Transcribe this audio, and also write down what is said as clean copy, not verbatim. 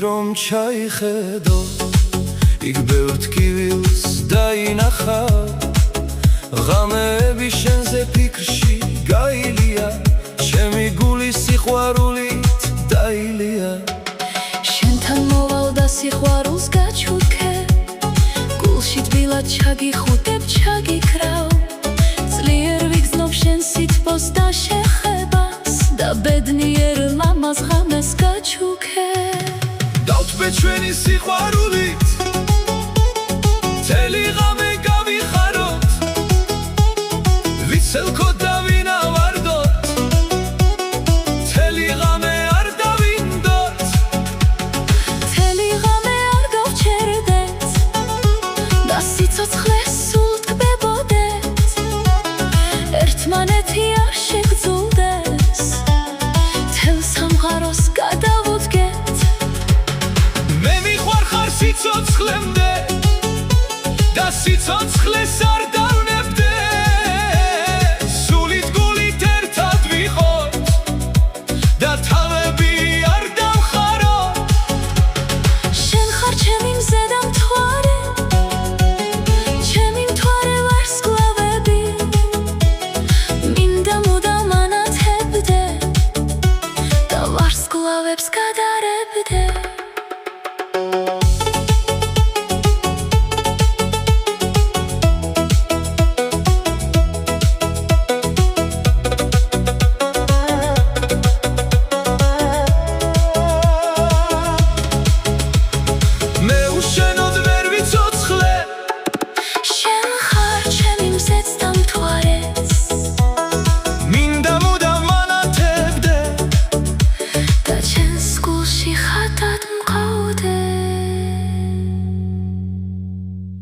რომ ჩაიხედო იქ ბევრ ტკივილს დაინახავ ღამეები შენზე ფიქრში გაილია ჩემი გული სიყვარულით დაილია შენთან მოვალ და სიყვარულს გაჩუქე გულში თბილად ჩაგიხუტებ ჩაგიქრავ ძლიერ ვიგრძნობ შენ სითბოს და შეხებას და ბედნიერ ლამაზ ღამეს გაჩუქე დავთბე ჩვენი სიყვარულით მთელი ღამე გავიხაროთ ვიცელქოთ და ვინავარდოთ მთელი ღამე არ დავინდოთ მთელი ღამე არ გავჩერდეთ და სიცოცხლეს სულ ტკბებოდეთ ერთმანეთი არ შეგძულდეს თელ სამყაროს გადავუდგეთ მე მიყვარხარ სიცოცხლემდე და სიცოცხლეს არ დავნებდე სულით გულით ერთად ვიყოთ და თავები არ დავხაროთ შენ ხარ ჩემი მზე და მთვარე ჩემი მთვარე ვარ სკლავები მინდა მუდამ ანათებდე და ვარსკვლავებს გადარებდე